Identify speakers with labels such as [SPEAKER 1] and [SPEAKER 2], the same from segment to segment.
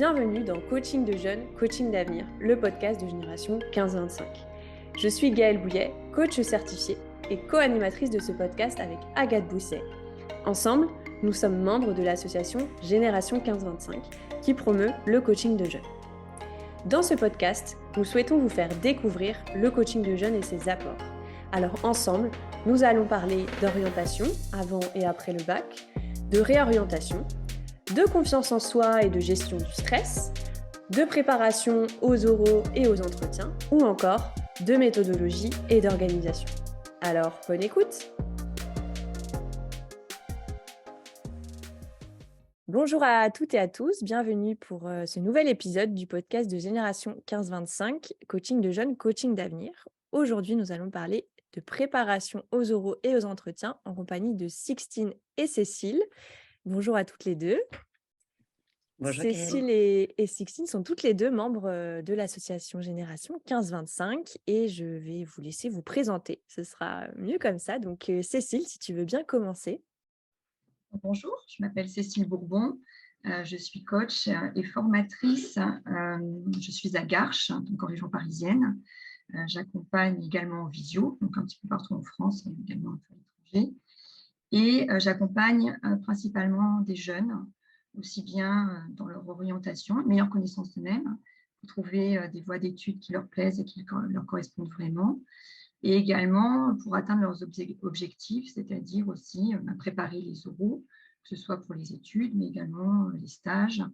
[SPEAKER 1] Bienvenue dans Coaching de jeunes, Coaching d'avenir, le podcast de génération 15-25. Je suis Gaëlle Bouillet, coach certifiée et co-animatrice de ce podcast avec Agathe Bousset. Ensemble, nous sommes membres de l'association Génération 15-25 qui promeut le coaching de jeunes. Dans ce podcast, nous souhaitons vous faire découvrir le coaching de jeunes et ses apports. Alors ensemble, nous allons parler d'orientation avant et après le bac, de réorientation, de confiance en soi et de gestion du stress, de préparation aux oraux et aux entretiens, ou encore de méthodologie et d'organisation. Alors, bonne écoute! Bonjour à toutes et à tous, bienvenue pour ce nouvel épisode du podcast de Génération 15-25, coaching de jeunes, coaching d'avenir. Aujourd'hui, nous allons parler de préparation aux oraux et aux entretiens en compagnie de Sixtine et Cécile. Bonjour à toutes les deux.
[SPEAKER 2] Bonjour
[SPEAKER 1] Cécile
[SPEAKER 2] Gaëlle.
[SPEAKER 1] et Sixtine sont toutes les deux membres de l'association Génération 15-25 et je vais vous laisser vous présenter. Ce sera mieux comme ça. Donc Cécile, si tu veux bien commencer.
[SPEAKER 3] Bonjour, je m'appelle Cécile Bourbon, je suis coach et formatrice. Je suis à Garches, donc en région parisienne. J'accompagne également en visio, donc un petit peu partout en France et également un peu à l'étranger. Et j'accompagne principalement des jeunes, aussi bien dans leur orientation, meilleure connaissance d'eux-mêmes, pour trouver des voies d'études qui leur plaisent et qui leur correspondent vraiment. Et également pour atteindre leurs objectifs, c'est-à-dire aussi préparer les oraux, que ce soit pour les études, mais également les stages,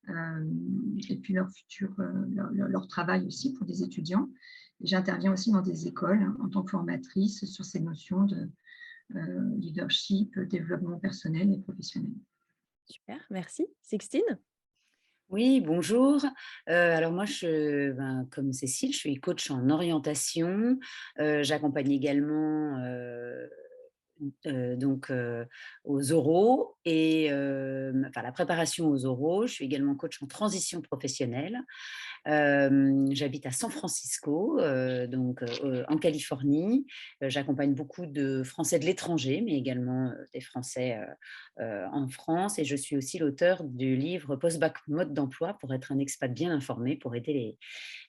[SPEAKER 3] et puis leur travail aussi pour des étudiants. Et j'interviens aussi dans des écoles en tant que formatrice sur ces notions de leadership, développement personnel et professionnel.
[SPEAKER 1] Super, merci. Sixtine?
[SPEAKER 2] Oui, bonjour. Alors moi, comme Cécile, je suis coach en orientation. J'accompagne également aux oraux et la préparation aux oraux. Je suis également coach en transition professionnelle. J'habite à San Francisco, en Californie. J'accompagne beaucoup de Français de l'étranger, mais également des Français en France. Et je suis aussi l'auteur du livre Post-bac mode d'emploi pour être un expat bien informé, pour aider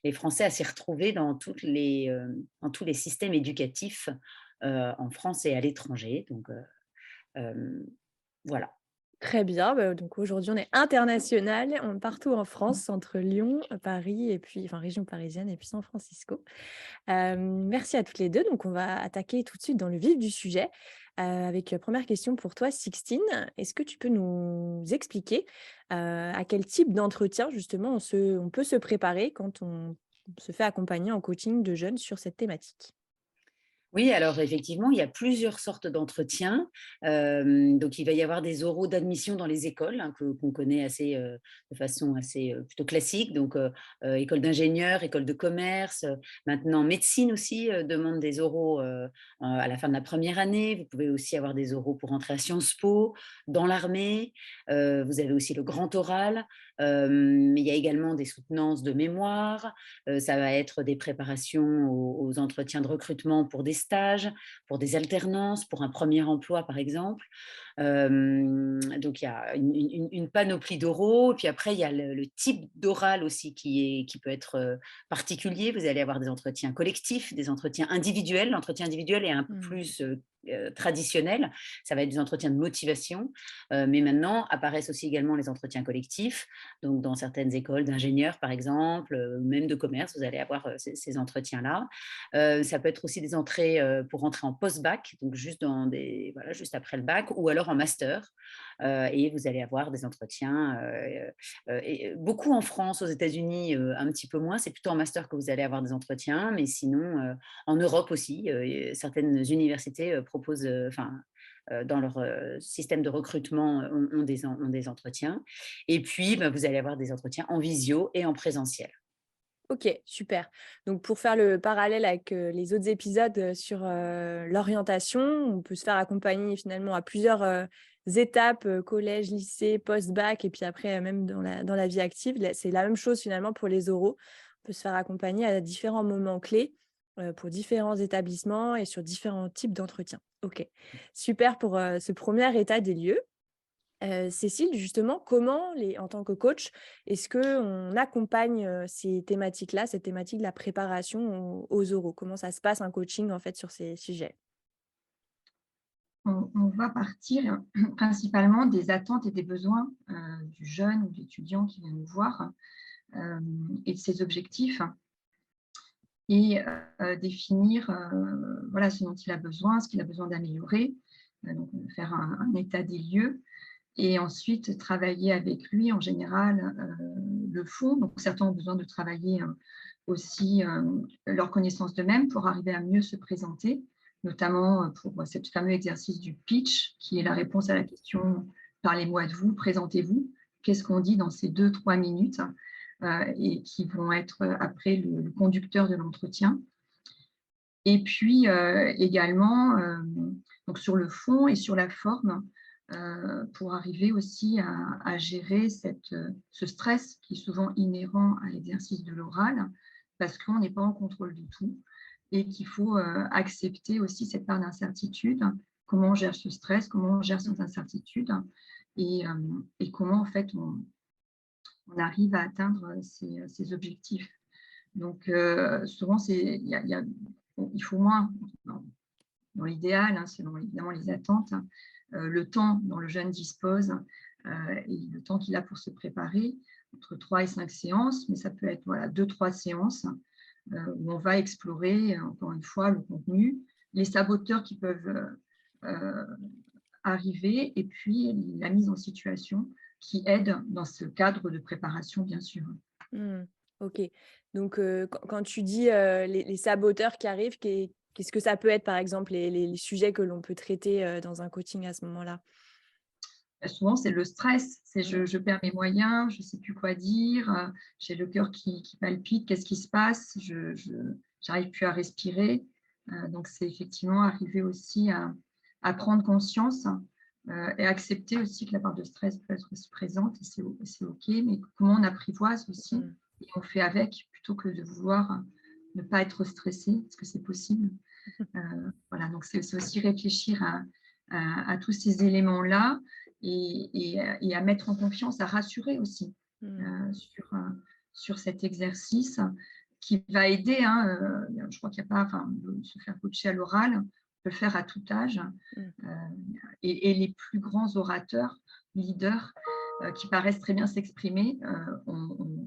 [SPEAKER 2] les Français à s'y retrouver dans tous les systèmes éducatifs en France et à l'étranger. Voilà.
[SPEAKER 1] Très bien. Donc aujourd'hui, on est international, partout en France, entre Lyon, Paris, et puis, région parisienne et puis San Francisco. Merci à toutes les deux. Donc, on va attaquer tout de suite dans le vif du sujet avec la première question pour toi, Sixtine. Est-ce que tu peux nous expliquer à quel type d'entretien, justement, on peut se préparer quand on se fait accompagner en coaching de jeunes sur cette thématique?
[SPEAKER 2] Oui, alors effectivement, il y a plusieurs sortes d'entretiens. Donc il va y avoir des oraux d'admission dans les écoles, qu'on connaît de façon assez plutôt classique. Donc école d'ingénieur, école de commerce. Maintenant, médecine aussi demande des oraux à la fin de la première année. Vous pouvez aussi avoir des oraux pour entrer à Sciences Po, dans l'armée. Vous avez aussi le grand oral. Mais il y a également des soutenances de mémoire. Ça va être des préparations aux entretiens de recrutement pour des stages, pour des alternances, pour un premier emploi, par exemple. Donc, il y a une panoplie d'oraux. Et puis après, il y a le type d'oral aussi qui peut être particulier. Vous allez avoir des entretiens collectifs, des entretiens individuels. L'entretien individuel est un peu plus traditionnel. Ça va être des entretiens de motivation. Mais maintenant, apparaissent aussi également les entretiens collectifs. Donc, dans certaines écoles d'ingénieurs, par exemple, même de commerce, vous allez avoir ces entretiens-là. Ça peut être aussi des entrées pour entrer en post-bac, donc juste après le bac, ou alors en master. Et vous allez avoir des entretiens, et beaucoup en France, aux États-Unis, un petit peu moins. C'est plutôt en master que vous allez avoir des entretiens, mais sinon, en Europe aussi, certaines universités proposent, dans leur système de recrutement, ont des entretiens. Et puis, vous allez avoir des entretiens en visio et en présentiel.
[SPEAKER 1] Ok, super. Donc, pour faire le parallèle avec les autres épisodes sur l'orientation, on peut se faire accompagner finalement à plusieurs étapes, collège, lycée, post-bac, et puis après, même dans la vie active. C'est la même chose finalement pour les oraux. On peut se faire accompagner à différents moments clés pour différents établissements et sur différents types d'entretiens. Ok, super pour ce premier état des lieux. Cécile, justement, comment, en tant que coach, est-ce qu'on accompagne ces thématiques-là, cette thématique de la préparation aux oraux? Comment ça se passe un coaching en fait sur ces sujets?
[SPEAKER 3] On va partir principalement des attentes et des besoins du jeune ou de l'étudiant qui vient nous voir et de ses objectifs et définir voilà, ce dont il a besoin, ce qu'il a besoin d'améliorer. Donc, faire un état des lieux et ensuite travailler avec lui en général le fond. Donc, certains ont besoin de travailler aussi leur connaissance d'eux-mêmes pour arriver à mieux se présenter, notamment pour ce fameux exercice du pitch, qui est la réponse à la question «Parlez-moi de vous, présentez-vous». Qu'est-ce qu'on dit dans ces 2-3 minutes et qui vont être après le conducteur de l'entretien. Et puis également, donc sur le fond et sur la forme, pour arriver aussi à gérer ce stress qui est souvent inhérent à l'exercice de l'oral, parce qu'on n'est pas en contrôle de tout et qu'il faut accepter aussi cette part d'incertitude. Comment on gère ce stress, comment on gère cette incertitude et comment en fait on arrive à atteindre ces objectifs. Donc souvent, il faut moins, dans l'idéal, selon évidemment les attentes, le temps dont le jeune dispose et le temps qu'il a pour se préparer, entre 3 et 5 séances, mais ça peut être voilà, 2-3 séances où on va explorer, encore une fois, le contenu, les saboteurs qui peuvent arriver et puis la mise en situation qui aide dans ce cadre de préparation, bien sûr.
[SPEAKER 1] Mmh. OK. Donc, quand tu dis, les saboteurs qui arrivent, qu'est-ce que ça peut être, par exemple, les sujets que l'on peut traiter, dans un coaching à ce moment-là?
[SPEAKER 3] Souvent, c'est le stress, c'est
[SPEAKER 1] Mmh.
[SPEAKER 3] je perds mes moyens, je ne sais plus quoi dire, j'ai le cœur qui palpite, qu'est-ce qui se passe? Je j'arrive plus à respirer. Donc c'est effectivement arriver aussi à prendre conscience, et accepter aussi que la part de stress peut être aussi présente et c'est OK, mais comment on apprivoise aussi
[SPEAKER 1] Mmh.
[SPEAKER 3] et on fait avec plutôt que de vouloir ne pas être stressé. Est-ce que c'est possible? Voilà, donc c'est aussi réfléchir à tous ces éléments-là et à mettre en confiance, à rassurer aussi
[SPEAKER 1] Mmh.
[SPEAKER 3] sur cet exercice qui va aider. Hein, je crois qu'il n'y a pas, enfin, se faire coacher à l'oral, on peut le faire à tout âge.
[SPEAKER 1] Mmh.
[SPEAKER 3] euh, et les plus grands orateurs, leaders, qui paraissent très bien s'exprimer,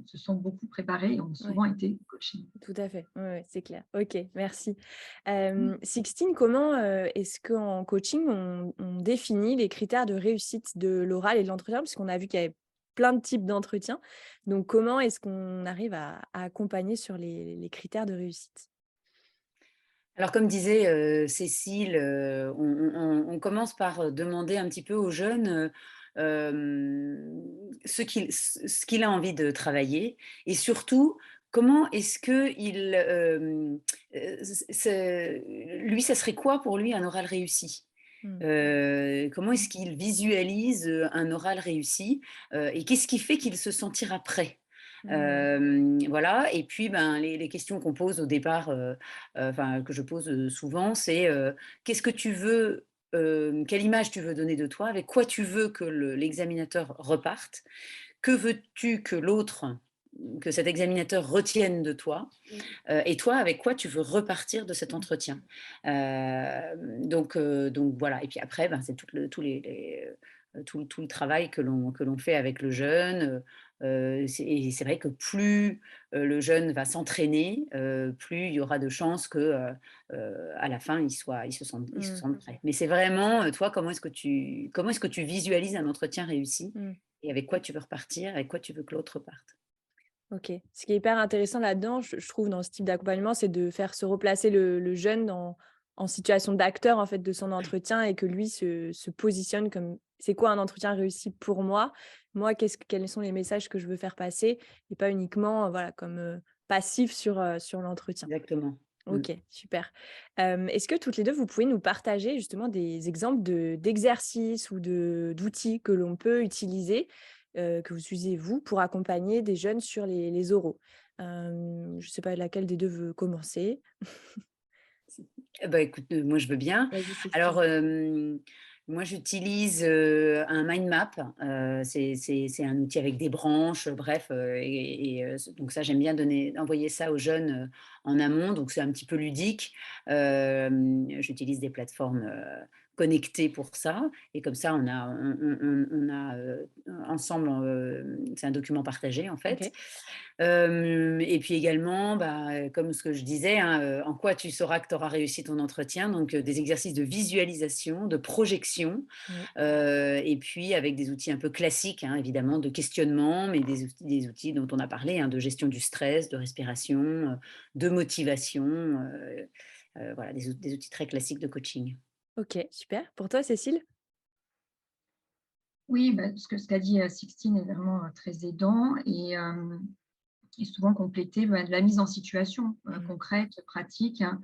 [SPEAKER 3] se sont beaucoup préparés et ont
[SPEAKER 1] Ouais.
[SPEAKER 3] souvent été coachés.
[SPEAKER 1] Tout à fait. Ouais, ouais, c'est clair. OK, merci. Sixtine, comment, est-ce qu'en coaching, on définit les critères de réussite de l'oral et de l'entretien? Puisqu'on a vu qu'il y avait plein de types d'entretiens. Donc comment est-ce qu'on arrive à accompagner sur les critères de réussite?
[SPEAKER 2] Alors comme disait, Cécile, on commence par, demander un petit peu aux jeunes, ce qu'il a envie de travailler et surtout comment est-ce qu'il, lui, ça serait quoi pour lui un oral réussi?
[SPEAKER 1] Mmh.
[SPEAKER 2] Comment est-ce qu'il visualise, un oral réussi, et qu'est-ce qui fait qu'il se sentira prêt?
[SPEAKER 1] Mmh.
[SPEAKER 2] Voilà et puis, ben, les questions qu'on pose au départ, enfin que je pose, souvent, c'est, qu'est-ce que tu veux, quelle image tu veux donner de toi? Avec quoi tu veux que l'examinateur reparte? Que veux-tu que cet examinateur retienne de toi? Et toi, avec quoi tu veux repartir de cet entretien? Donc voilà et puis après, ben, c'est tout le travail que l'on fait avec le jeune, et c'est vrai que plus, le jeune va s'entraîner, plus il y aura de chances que, à la fin, il se sente
[SPEAKER 1] Mmh.
[SPEAKER 2] prêt. Mais c'est vraiment, toi, comment est-ce que tu visualises un entretien réussi
[SPEAKER 1] Mmh.
[SPEAKER 2] et avec quoi tu veux repartir, avec quoi tu veux que l'autre parte?
[SPEAKER 1] OK. Ce qui est hyper intéressant là-dedans, je trouve, dans ce type d'accompagnement, c'est de faire se replacer le jeune en situation d'acteur, en fait, de son entretien et que lui se positionne comme: «C'est quoi un entretien réussi pour moi? Moi, quels sont les messages que je veux faire passer?» et pas uniquement, voilà, comme, passif sur l'entretien.
[SPEAKER 2] Exactement. Mmh.
[SPEAKER 1] OK, super. Est-ce que toutes les 2 vous pouvez nous partager justement des exemples d'exercices ou d'outils que l'on peut utiliser, que vous utilisez vous, pour accompagner des jeunes sur les oraux? Je ne sais pas laquelle des 2 veut commencer?
[SPEAKER 2] Eh bah, écoute, moi je veux bien.
[SPEAKER 1] Vas-y,
[SPEAKER 2] Alors,
[SPEAKER 1] Sixtine.
[SPEAKER 2] Moi, j'utilise un mind map. C'est un outil avec des branches, bref. Donc ça, j'aime bien envoyer ça aux jeunes en amont. Donc c'est un petit peu ludique. J'utilise des plateformes connectées pour ça. Et comme ça, on a ensemble, c'est un document partagé en fait.
[SPEAKER 1] Ok.
[SPEAKER 2] Et puis également, comme ce que je disais, hein, en quoi tu sauras que tu auras réussi ton entretien. Donc, des exercices de visualisation, de projection,
[SPEAKER 1] Oui.
[SPEAKER 2] et puis avec des outils un peu classiques, hein, évidemment, de questionnement, mais des outils dont on a parlé, hein, de gestion du stress, de respiration, de motivation. Voilà, des outils très classiques de coaching.
[SPEAKER 1] Ok, super. Pour toi, Cécile?
[SPEAKER 3] Oui, parce que ce qu'a dit Sixtine est vraiment très aidant et souvent complété de la mise en situation
[SPEAKER 1] Mm.
[SPEAKER 3] concrète, pratique, hein,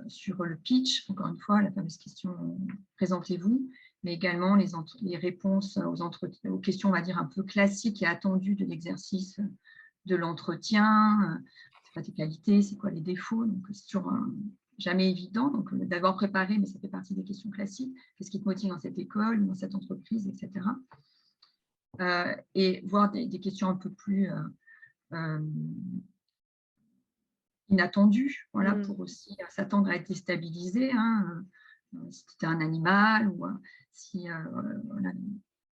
[SPEAKER 3] sur le pitch, encore une fois, la fameuse question présentez-vous, mais également les réponses aux questions, on va dire, un peu classiques et attendues de l'exercice de l'entretien. C'est quoi tes qualités, c'est quoi les défauts, donc c'est toujours jamais évident. Donc d'avoir préparé, mais ça fait partie des questions classiques. Qu'est-ce qui te motive dans cette école, dans cette entreprise, etc. Et voir des questions un peu plus inattendues, voilà,
[SPEAKER 1] Mm.
[SPEAKER 3] pour aussi s'attendre à être déstabilisé, hein, si tu es un animal ou si voilà,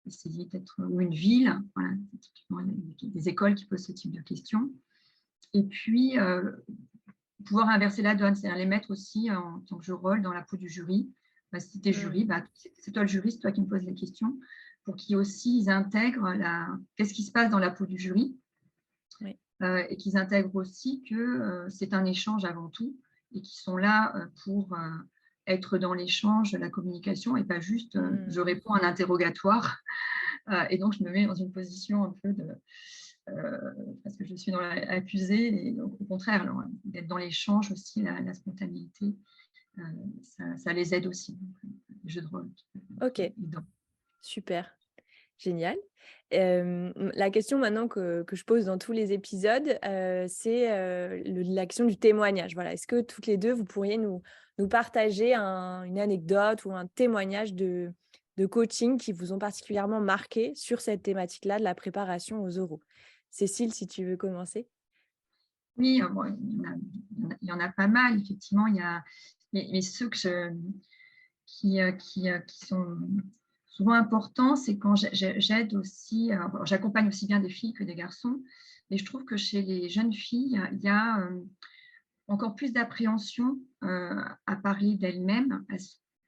[SPEAKER 3] essayer d'être ou une ville, voilà, typiquement il y a des écoles qui posent ce type de questions. Et puis pouvoir inverser la donne, c'est-à-dire les mettre aussi en tant que rôle dans la peau du jury. Si tu es jury,
[SPEAKER 1] Mm.
[SPEAKER 3] c'est toi le jury, c'est toi qui me poses les questions, pour qu'ils aussi ils intègrent qu'est-ce qui se passe dans la peau du jury,
[SPEAKER 1] Oui.
[SPEAKER 3] et qu'ils intègrent aussi que c'est un échange avant tout et qu'ils sont là pour être dans l'échange, la communication et pas juste je
[SPEAKER 1] Mm.
[SPEAKER 3] réponds à un interrogatoire et donc je me mets dans une position un peu de parce que je suis dans l'accusé et donc au contraire alors, d'être dans l'échange aussi, la spontanéité, ça les aide aussi. Donc, les jeux de rôle.
[SPEAKER 1] Ok, super. Génial. La question maintenant que je pose dans tous les épisodes, c'est l'action du témoignage. Voilà. Est-ce que toutes les deux, vous pourriez nous partager une anecdote ou un témoignage de coaching qui vous ont particulièrement marqué sur cette thématique-là de la préparation aux oraux? Cécile, si tu veux commencer.
[SPEAKER 3] Oui, bon, il y en a pas mal, effectivement. Mais ceux qui sont souvent importants, c'est quand j'aide aussi, j'accompagne aussi bien des filles que des garçons, mais je trouve que chez les jeunes filles, il y a encore plus d'appréhension à parler d'elles-mêmes,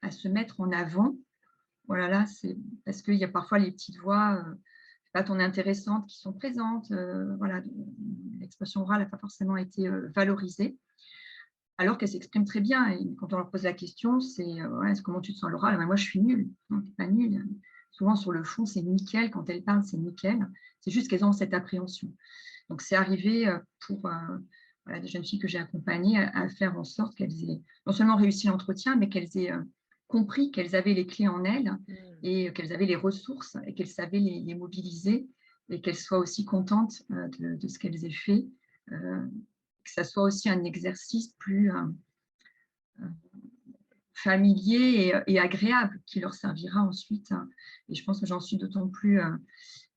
[SPEAKER 3] à se mettre en avant. Voilà, là, c'est parce qu'il y a parfois les petites voix pas ton intéressantes qui sont présentes. Voilà, l'expression orale n'a pas forcément été valorisée, alors qu'elle s'exprime très bien. Et quand on leur pose la question, c'est ouais, comment tu te sens à l'oral? Moi, je suis nulle. Non, tu n'es pas nulle. Souvent, sur le fond, c'est nickel. Quand elles parlent, c'est nickel. C'est juste qu'elles ont cette appréhension. Donc, c'est arrivé pour voilà, des jeunes filles que j'ai accompagnées à faire en sorte qu'elles aient non seulement réussi l'entretien, mais qu'elles aient compris qu'elles avaient les clés en elles
[SPEAKER 1] Mm.
[SPEAKER 3] et qu'elles avaient les ressources et qu'elles savaient les mobiliser et qu'elles soient aussi contentes de ce qu'elles aient fait, que ça soit aussi un exercice plus familier et agréable qui leur servira ensuite. Et je pense que j'en suis d'autant plus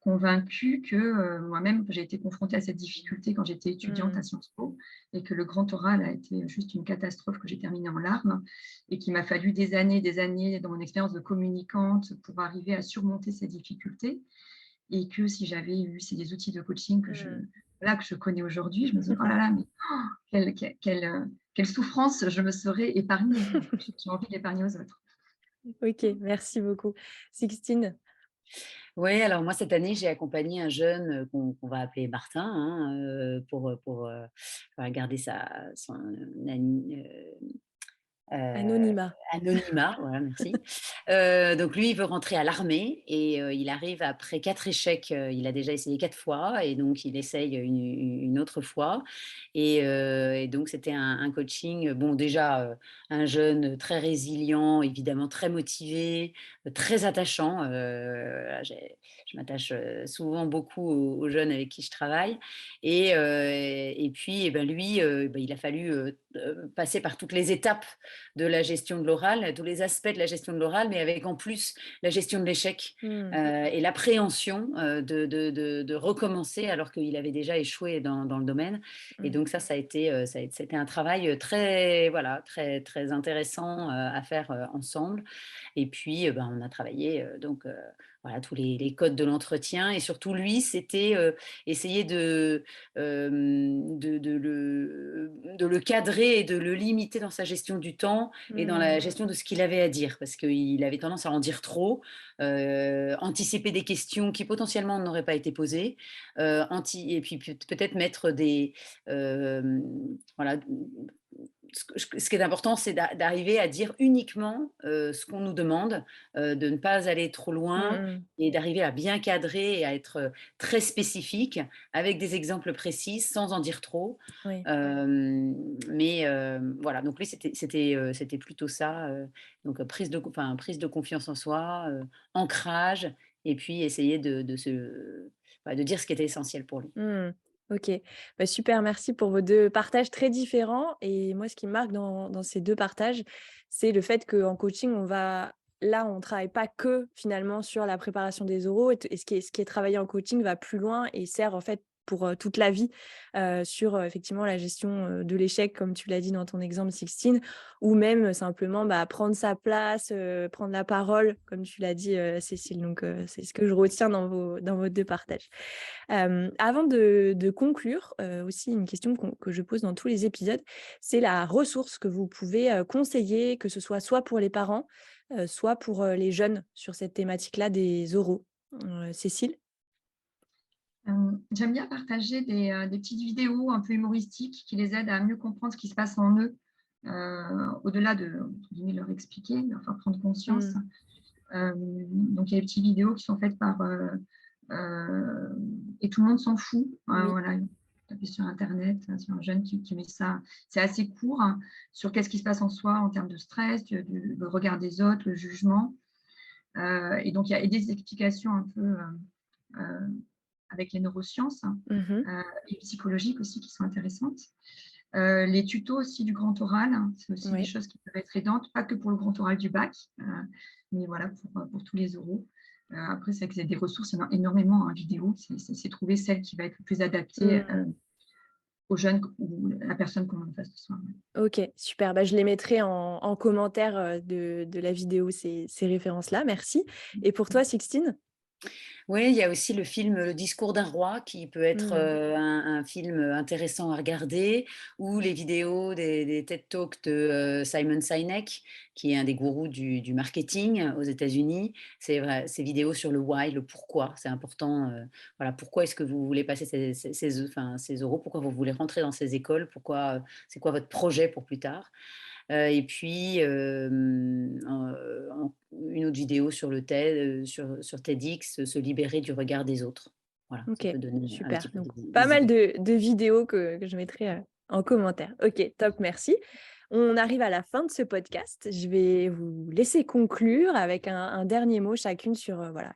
[SPEAKER 3] convaincue que moi-même, j'ai été confrontée à cette difficulté quand j'étais étudiante
[SPEAKER 1] Mm.
[SPEAKER 3] à Sciences Po et que le grand oral a été juste une catastrophe que j'ai terminée en larmes et qu'il m'a fallu des années dans mon expérience de communicante pour arriver à surmonter ces difficultés et que si j'avais eu des outils de coaching
[SPEAKER 1] Mm.
[SPEAKER 3] que je connais aujourd'hui, je me dis, oh là là, mais quelle souffrance je me serais épargnée. J'ai envie d'épargner aux autres.
[SPEAKER 1] Ok, merci beaucoup. Sixtine.
[SPEAKER 2] Oui, alors moi, cette année, j'ai accompagné un jeune qu'on va appeler Martin, hein, garder son Heu,
[SPEAKER 1] Anonymat.
[SPEAKER 2] anonymat, voilà, merci. Donc lui, il veut rentrer à l'armée et il arrive après 4 échecs, il a déjà essayé 4 fois et donc il essaye une autre fois et donc c'était un coaching, bon déjà, un jeune très résilient, évidemment très motivé, très attachant. Je m'attache souvent beaucoup aux jeunes avec qui je travaille. Et puis, eh ben, lui, ben, il a fallu passer par toutes les étapes de la gestion de l'oral, tous les aspects de la gestion de l'oral, mais avec en plus la gestion de l'échec
[SPEAKER 1] Mmh.
[SPEAKER 2] et l'appréhension de recommencer alors qu'il avait déjà échoué dans le domaine. Et
[SPEAKER 1] Mmh.
[SPEAKER 2] donc c'était un travail très, voilà, très, très intéressant à faire ensemble. Et puis, ben, on a travaillé donc voilà, tous les codes de l'entretien. Et surtout lui, c'était essayer de le cadrer et de le limiter dans sa gestion du temps et dans la
[SPEAKER 1] Mmh.
[SPEAKER 2] gestion de ce qu'il avait à dire, parce qu'il avait tendance à en dire trop, anticiper des questions qui potentiellement n'auraient pas été posées, et puis peut-être mettre voilà, ce qui est important, c'est d'arriver à dire uniquement ce qu'on nous demande, de ne pas aller trop
[SPEAKER 1] Mmh
[SPEAKER 2] loin
[SPEAKER 1] mh.
[SPEAKER 2] et d'arriver à bien cadrer et à être très spécifique avec des exemples précis sans en dire trop.
[SPEAKER 1] Oui.
[SPEAKER 2] Mais voilà, donc lui, c'était plutôt ça. Donc prise de confiance en soi, ancrage, et puis essayer de dire ce qui était essentiel pour lui.
[SPEAKER 1] Mmh. OK. Bah, super, merci pour vos 2 partages très différents et moi, ce qui me marque dans ces 2 partages, c'est le fait qu'en coaching, on travaille pas que finalement sur la préparation des oraux et ce qui est travaillé en coaching va plus loin et sert en fait pour, toute la vie, sur, effectivement la gestion, de l'échec comme tu l'as dit dans ton exemple Sixtine ou même, simplement, bah, prendre sa place, prendre la parole comme tu l'as dit, Cécile donc c'est ce que je retiens dans vos 2 partages. Avant de conclure, aussi une question que je pose dans tous les épisodes, c'est la ressource que vous pouvez, conseiller, que ce soit pour les parents, soit pour, les jeunes sur cette thématique-là des oraux. Cécile?
[SPEAKER 3] J'aime bien partager des petites vidéos un peu humoristiques qui les aident à mieux comprendre ce qui se passe en eux, au-delà de, entre guillemets, leur expliquer, leur faire prendre conscience.
[SPEAKER 1] Mmh.
[SPEAKER 3] Donc il y a des petites vidéos qui sont faites par et tout le monde s'en fout.
[SPEAKER 1] Oui.
[SPEAKER 3] Voilà, taper sur internet, sur un jeune qui met ça. C'est assez court hein, sur qu'est-ce qui se passe en soi en termes de stress, le regard des autres, le jugement. Et donc il y a des explications un peu euh, avec les neurosciences
[SPEAKER 1] Mmh.
[SPEAKER 3] et psychologiques aussi qui sont intéressantes. Les tutos aussi du grand oral, hein, c'est aussi des
[SPEAKER 1] Oui.
[SPEAKER 3] choses qui peuvent être aidantes, pas que pour le grand oral du bac, mais voilà, pour tous les oraux. Après, c'est vrai qu'il y a des ressources, il y en a énormément en vidéo. C'est trouver celle qui va être le plus adaptée
[SPEAKER 1] Mmh.
[SPEAKER 3] aux jeunes ou la personne qu'on a en face de soi. Ouais.
[SPEAKER 1] OK, super. Bah, je les mettrai en commentaire, de la vidéo, ces références-là. Merci et pour toi, Sixtine?
[SPEAKER 2] Oui, il y a aussi le film Le discours d'un roi qui peut être
[SPEAKER 1] Mmh.
[SPEAKER 2] un film intéressant à regarder, ou les vidéos des TED Talks de Simon Sinek, qui est un des gourous du marketing aux États-Unis. C'est vrai, ces vidéos sur le why, le pourquoi, c'est important. Voilà, pourquoi est-ce que vous voulez passer ces euros, pourquoi vous voulez rentrer dans ces écoles, c'est quoi votre projet pour plus tard. Et puis, une autre vidéo sur le TED, sur TEDx, se libérer du regard des autres. Voilà, ça
[SPEAKER 1] OK,
[SPEAKER 2] peut donner un petit
[SPEAKER 1] super.
[SPEAKER 2] peu
[SPEAKER 1] Donc pas
[SPEAKER 2] des
[SPEAKER 1] mal
[SPEAKER 2] idées.
[SPEAKER 1] de vidéos que je mettrai, en commentaire. OK, top, merci. On arrive à la fin de ce podcast. Je vais vous laisser conclure avec un dernier mot chacune sur, voilà,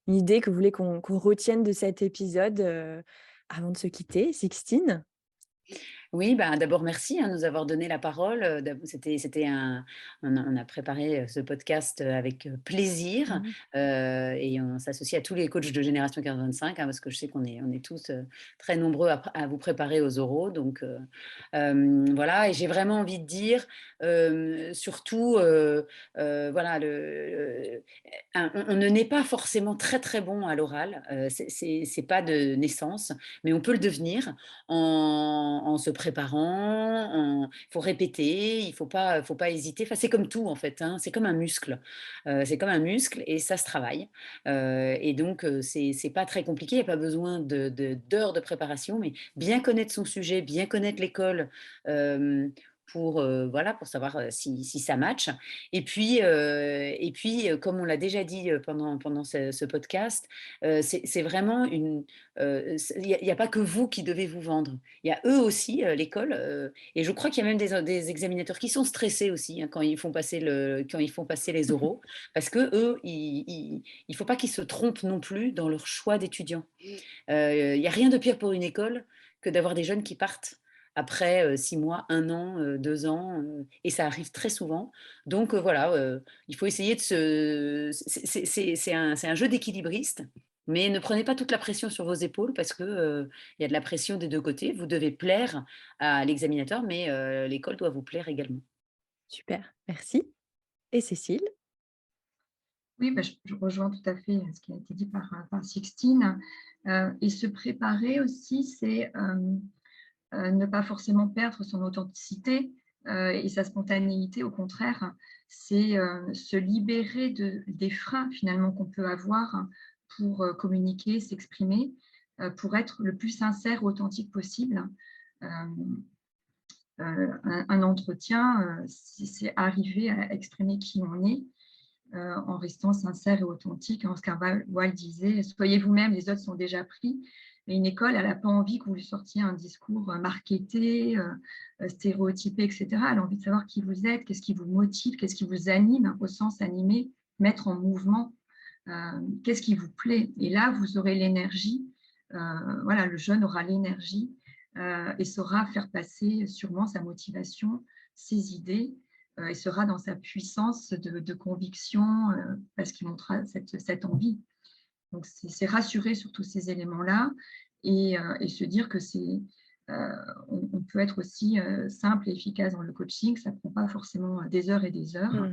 [SPEAKER 1] une idée que vous voulez qu'on retienne de cet épisode, avant de se quitter. Sixtine?
[SPEAKER 2] Oui, bah, d'abord merci, hein, de nous avoir donné la parole. On a préparé ce podcast avec plaisir,
[SPEAKER 1] Mmh.
[SPEAKER 2] et on s'associe à tous les coachs de Génération 15-25, hein, parce que je sais qu'on est tous très nombreux à vous préparer aux oraux. Donc voilà, et j'ai vraiment envie de dire, surtout, voilà, on ne naît pas forcément très très bon à l'oral, c'est pas de naissance, mais on peut le devenir en se préparant, il faut répéter, il faut pas hésiter. Enfin, c'est comme tout en fait, hein, c'est comme un muscle. C'est comme un muscle et ça se travaille. Et donc, c'est pas très compliqué, il n'y a pas besoin d'heures de préparation, mais bien connaître son sujet, bien connaître l'école, pour savoir si ça match. Et puis, comme on l'a déjà dit pendant ce podcast, c'est vraiment il n'y a pas que vous qui devez vous vendre. Il y a eux aussi, l'école. Et je crois qu'il y a même des examinateurs qui sont stressés aussi quand ils font passer les oraux. Parce que eux, il ne faut pas qu'ils se trompent non plus dans leur choix d'étudiants. Il n'y a rien de pire pour une école que d'avoir des jeunes qui partent après 6 mois, 1 an, 2 ans, et ça arrive très souvent. Donc il faut essayer c'est un jeu d'équilibriste, mais ne prenez pas toute la pression sur vos épaules parce que il y a de la pression des 2 côtés. Vous devez plaire à l'examinateur, mais l'école doit vous plaire également.
[SPEAKER 1] Super, merci. Et Cécile?
[SPEAKER 3] Oui, je rejoins tout à fait ce qui a été dit par Sixtine. Et se préparer aussi, c'est ne pas forcément perdre son authenticité et sa spontanéité. Au contraire, c'est se libérer des freins finalement qu'on peut avoir pour communiquer, s'exprimer, pour être le plus sincère, authentique possible. Un entretien, c'est arriver à exprimer qui on est, en restant sincère et authentique. Oscar Wilde disait « Soyez vous-même, les autres sont déjà pris ». Et une école, elle n'a pas envie que vous lui sortiez un discours marketé, stéréotypé, etc. Elle a envie de savoir qui vous êtes, qu'est-ce qui vous motive, qu'est-ce qui vous anime, au sens animé, mettre en mouvement, qu'est-ce qui vous plaît. Et là, vous aurez l'énergie, le jeune aura l'énergie et saura faire passer sûrement sa motivation, ses idées, et sera dans sa puissance de conviction parce qu'il montrera cette envie. Donc, c'est rassurer sur tous ces éléments-là et se dire que on peut être aussi simple et efficace dans le coaching. Ça ne prend pas forcément des heures et des heures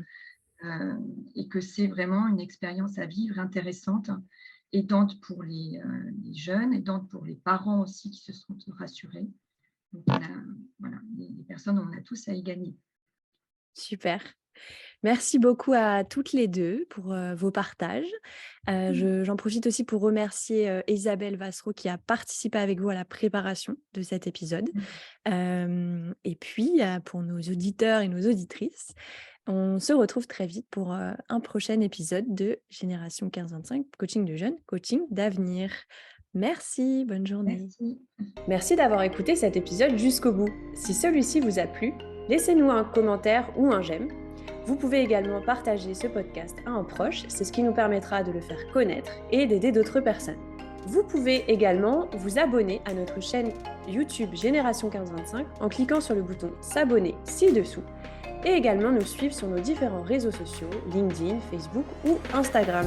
[SPEAKER 3] et que c'est vraiment une expérience à vivre intéressante, aidante pour les jeunes, aidante pour les parents aussi qui se sont rassurés. Donc, les personnes, on a tous à y gagner.
[SPEAKER 1] Super. Merci beaucoup à toutes les deux pour vos partages. J'en profite aussi pour remercier Isabelle Vassereau qui a participé avec vous à la préparation de cet épisode. Et puis, pour nos auditeurs et nos auditrices, on se retrouve très vite pour un prochain épisode de Génération 15-25, coaching de jeunes, coaching d'avenir. Merci, bonne journée.
[SPEAKER 3] Merci
[SPEAKER 1] d'avoir écouté cet épisode jusqu'au bout. Si celui-ci vous a plu, laissez-nous un commentaire ou un j'aime. Vous pouvez également partager ce podcast à un proche, c'est ce qui nous permettra de le faire connaître et d'aider d'autres personnes. Vous pouvez également vous abonner à notre chaîne YouTube Génération 15-25 en cliquant sur le bouton s'abonner ci-dessous et également nous suivre sur nos différents réseaux sociaux, LinkedIn, Facebook ou Instagram.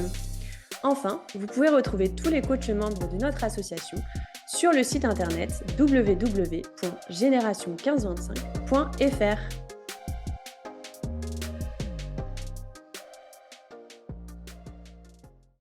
[SPEAKER 1] Enfin, vous pouvez retrouver tous les coachs membres de notre association sur le site internet www.génération1525.fr.